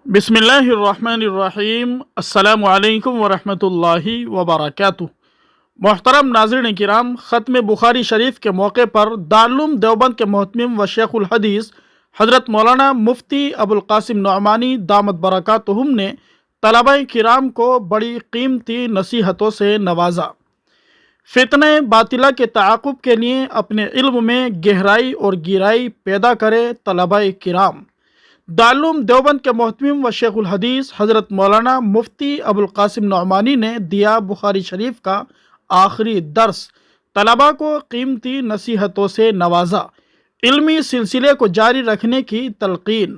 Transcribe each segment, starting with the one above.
बिस्मिल्लाहिर्रहमानिर्रहीम। अस्सलामु अलैकुम वरहमतुल्लाहि वबरकातुहू। मोहतरम नाज़रीन किराम, ख़त्म बुखारी शरीफ के मौके पर दारुल देवबंद के मोहतमिम व शेखुल हदीस हज़रत मौलाना मुफ्ती अबुल क़ासिम नौमानी दामत बरकातुहुम ने तलबा किराम को बड़ी कीमती नसीहतों से नवाजा। फितने बातिला के ताक़ुब के लिए अपने इल्म में गहराई और गिराई पैदा करे तलबा किराम। दारुल देवबंद के मोहतमिम व शेखुल हदीस हज़रत मौलाना मुफ्ती अबुल क़ासिम नौमानी ने दिया बुखारी शरीफ का आखिरी दर्स, तलबा को कीमती नसीहतों से नवाजा, इल्मी सिलसिले को जारी रखने की तलकीन।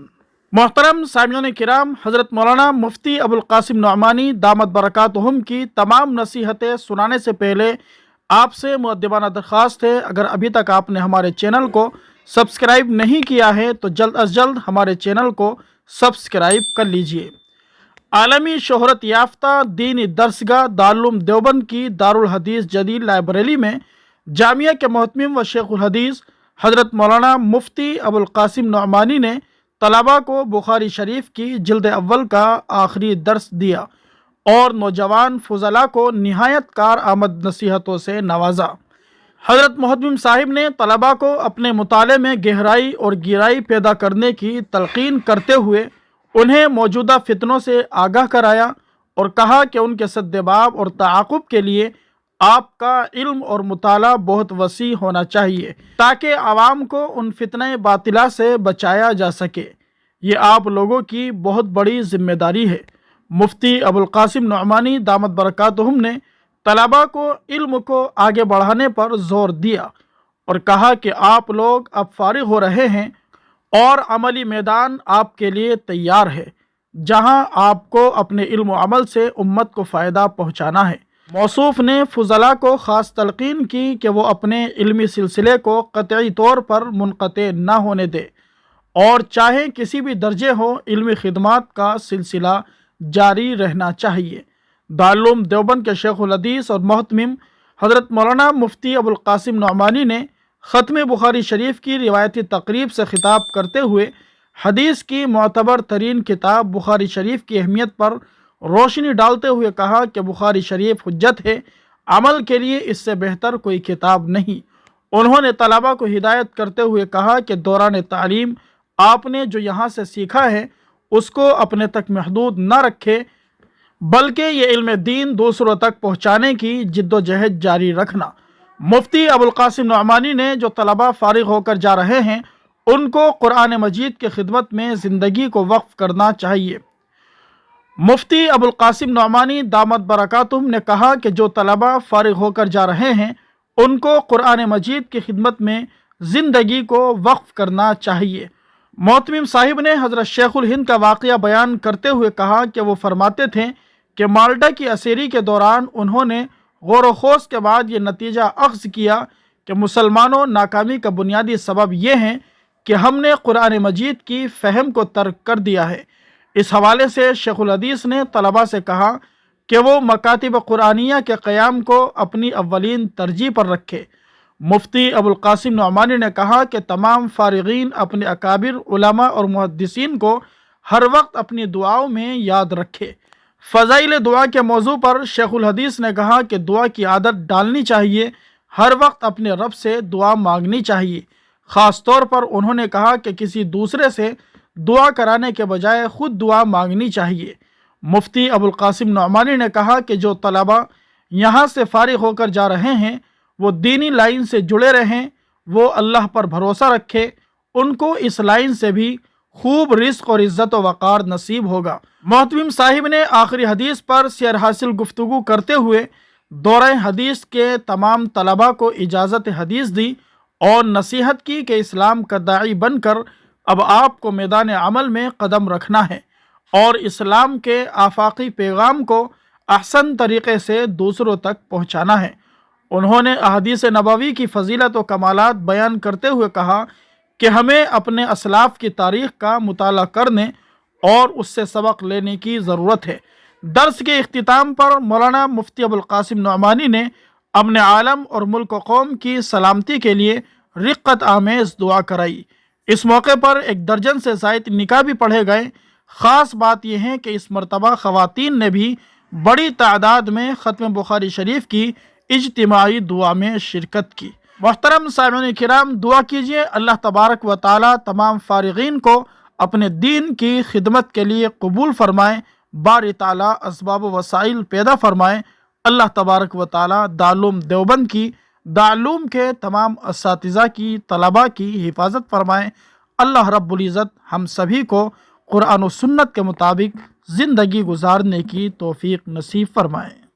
मोहतरम सामिईन किराम, हज़रत मौलाना मुफ्ती अबुल क़ासिम नौमानी दामत बरकातुहुम की तमाम नसीहतें सुनाने से पहले आपसे मुअद्दिबाना दरख्वास्त है, अगर अभी तक आपने हमारे चैनल को सब्सक्राइब नहीं किया है तो जल्द अज जल्द हमारे चैनल को सब्सक्राइब कर लीजिए। आलमी शोहरत याफ्ता दीनी दर्सगाह दारुल देवबंद की दारुल हदीस जदीद लाइब्रेरी में जामिया के मोहतमिम व शेखुल हदीस हज़रत मौलाना मुफ्ती अबुल क़ासिम नौमानी ने तलबा को बुखारी शरीफ की जिल्द अव्वल का आखिरी दर्स दिया और नौजवान फुज़ला को निहायत कार आमद नसीहतों से नवाजा। हज़रत मोहतमिम साहिब ने तलबा को अपने मुताले में गहराई और गिराई पैदा करने की तलकीन करते हुए उन्हें मौजूदा फितनों से आगाह कराया और कहा कि उनके सद्देबाब और ताक़ुब के लिए आपका इल्म और मुताला बहुत वसी होना चाहिए ताकि आवाम को उन फितने बातिला से बचाया जा सके। ये आप लोगों की बहुत बड़ी जिम्मेदारी है। मुफ्ती अबुल क़ासिम नौमानी दामत बरकातुहुम ने तलबा को इल्म को आगे बढ़ाने पर जोर दिया और कहा कि आप लोग अब फारिग हो रहे हैं और अमली मैदान आपके लिए तैयार है, जहां आपको अपने इल्म व अमल से उम्मत को फ़ायदा पहुंचाना है। मौसूफ़ ने फुज़ला को ख़ास तलकीन की कि वो अपने इल्मी सिलसिले को क़तई तौर पर मुनक़ते न होने दे और चाहे किसी भी दर्जे हो, इल्मी खिदमात का सिलसिला जारी रहना चाहिए। दारुल देवबंद के शेखुल हदीस और मोहतमिम हज़रत मौलाना मुफ्ती अबुल क़ासिम नौमानी ने ख़त्म बुखारी शरीफ की रिवायती तकरीब से ख़िताब करते हुए हदीस की मोतबर तरीन किताब बुखारी शरीफ की अहमियत पर रोशनी डालते हुए कहा कि बुखारी शरीफ हुज्जत है, अमल के लिए इससे बेहतर कोई किताब नहीं। उन्होंने तलबा को हिदायत करते हुए कहा कि दौरान तालीम आपने जो यहाँ से सीखा है उसको अपने तक महदूद न रखे, बल्कि ये इल्म दीन दूसरों तक पहुँचाने की जिद्दोजहद जारी रखना। मुफ्ती अबुल क़ासिम नौमानी ने जो तलबा फारिग होकर जा रहे हैं उनको कुरान मजीद की खिदमत में ज़िंदगी को वक्फ़ करना चाहिए। मुफ्ती अबुल क़ासिम नौमानी दामत बरकातुहुम ने कहा कि जो तलबा फारिग होकर जा रहे हैं उनको कुरान मजीद की खिदमत में ज़िंदगी को वक्फ़ करना चाहिए। मोहतमिम साहिब ने हज़रत शेखुल हिंद का वाक़या बयान करते हुए कहा कि वो फरमाते थे कि माल्टा की असेरी के दौरान उन्होंने गौर व खोज के बाद ये नतीजा अख्ज़ किया कि मुसलमानों नाकामी का बुनियादी सबब यह है कि हमने कुरान मजीद की फ़हम को तर्क कर दिया है। इस हवाले से शेखुल हदीस ने तलबा से कहा कि वो मकातिब कुरानिया के क़याम को अपनी अव्वलीन तरजीह पर रखे। मुफ्ती अबुल क़ासिम नौमानी ने कहा कि तमाम फ़ारिगीन अपने अकाबिर उलमा और मुहद्दिसीन को हर वक्त अपनी दुआओं में याद रखे। फ़ज़ाइल दुआ के मौजू पर शेखुल हदीस ने कहा कि दुआ की आदत डालनी चाहिए, हर वक्त अपने रब से दुआ मांगनी चाहिए। ख़ास तौर पर उन्होंने कहा कि किसी दूसरे से दुआ कराने के बजाय ख़ुद दुआ मांगनी चाहिए। मुफ्ती अबुल क़ासिम नौमानी ने कहा कि जो तलबा यहाँ से फारिग होकर जा रहे हैं वो दीनी लाइन से जुड़े रहें, वो अल्लाह पर भरोसा रखें, उनको इस लाइन से भी खूब रिज़्क़ और इज़्ज़त व वक़ार नसीब होगा। मोहतमिम साहिब ने आखिरी हदीस पर सैर हासिल गुफ्तगू करते हुए दौरे हदीस के तमाम तलबा को इजाज़त हदीस दी और नसीहत की कि इस्लाम का दाई बनकर अब आपको मैदान अमल में कदम रखना है और इस्लाम के आफाकी पैगाम को अहसन तरीक़े से दूसरों तक पहुँचाना है। उन्होंने अहादीस नबवी की फ़जीलत व कमालात बयान करते हुए कहा कि हमें अपने असलाफ़ की तारीख़ का मुताला करने और उससे सबक लेने की ज़रूरत है। दर्स के इख्तिताम पर मौलाना मुफ्ती अबुल क़ासिम नौमानी ने अमन आलम और मुल्क व कौम की सलामती के लिए रिक़्क़त आमेज़ दुआ कराई। इस मौके पर 1 दर्जन से ज़ायद निकाह भी पढ़े गए। خاص بات یہ ہے کہ اس مرتبہ خواتین نے بھی بڑی تعداد میں ختم بخاری شریف کی اجتماعی دعا میں شرکت کی۔ محترم سامعین کرام، دعا کیجئے اللہ تبارک و تعالی تمام فارغین کو اپنے دین کی خدمت کے لیے قبول فرمائیں، باری تعالی اسباب و وسائل پیدا فرمائیں۔ اللہ تبارک و تعالی دارالعلوم دیوبند کی، دارالعلوم کے تمام اساتذہ کی، طلباء کی حفاظت فرمائیں۔ اللہ رب العزت ہم سبھی کو قرآن و سنت کے مطابق زندگی گزارنے کی توفیق نصیب فرمائیں۔